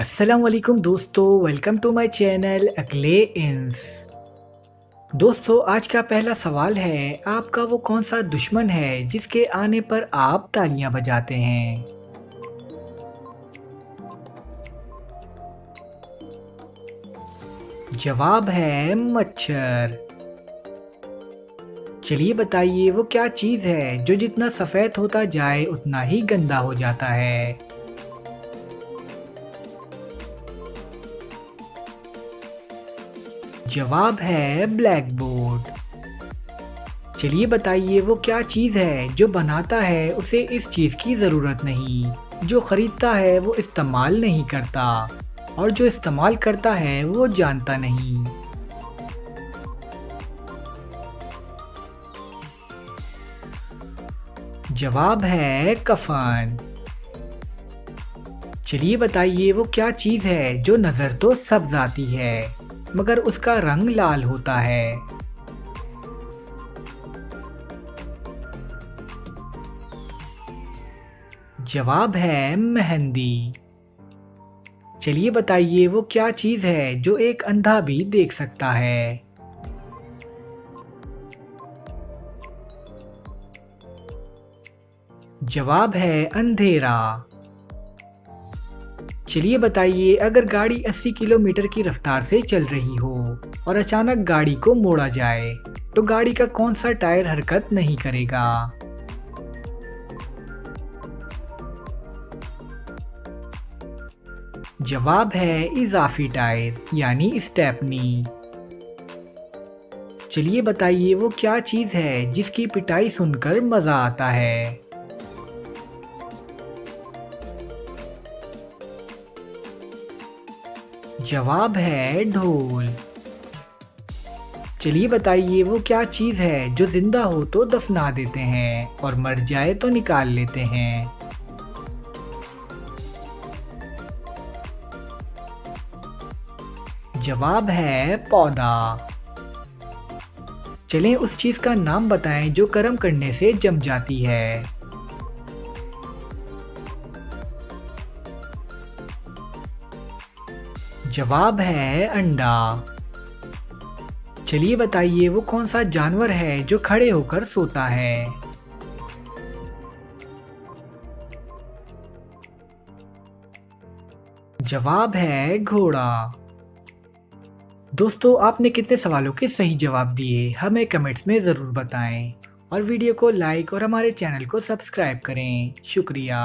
अस्सलाम वालेकुम दोस्तों, वेलकम टू माय चैनल अगले इंस। दोस्तों, आज का पहला सवाल है, आपका वो कौन सा दुश्मन है जिसके आने पर आप तालियां बजाते हैं? जवाब है मच्छर। चलिए बताइए, वो क्या चीज़ है जो जितना सफ़ेद होता जाए उतना ही गंदा हो जाता है? जवाब है ब्लैक बोर्ड। चलिए बताइए, वो क्या चीज़ है जो बनाता है उसे इस चीज़ की ज़रूरत नहीं, जो ख़रीदता है वो इस्तेमाल नहीं करता, और जो इस्तेमाल करता है वो जानता नहीं। जवाब है कफन। चलिए बताइए, वो क्या चीज़ है जो नज़र तो सब्ज आती है मगर उसका रंग लाल होता है? जवाब है मेहंदी। चलिए बताइए, वो क्या चीज़ है जो एक अंधा भी देख सकता है? जवाब है अंधेरा। चलिए बताइए, अगर गाड़ी 80 किलोमीटर की रफ्तार से चल रही हो और अचानक गाड़ी को मोड़ा जाए, तो गाड़ी का कौन सा टायर हरकत नहीं करेगा? जवाब है इजाफी टायर यानी स्टेपनी। चलिए बताइए, वो क्या चीज़ है जिसकी पिटाई सुनकर मज़ा आता है? जवाब है ढोल। चलिए बताइए, वो क्या चीज़ है जो जिंदा हो तो दफना देते हैं और मर जाए तो निकाल लेते हैं? जवाब है पौधा। चलें, उस चीज़ का नाम बताएं जो कर्म करने से जम जाती है। जवाब है अंडा। चलिए बताइए, वो कौन सा जानवर है जो खड़े होकर सोता है? जवाब है घोड़ा। दोस्तों, आपने कितने सवालों के सही जवाब दिए हमें कमेंट्स में ज़रूर बताएं, और वीडियो को लाइक और हमारे चैनल को सब्सक्राइब करें। शुक्रिया।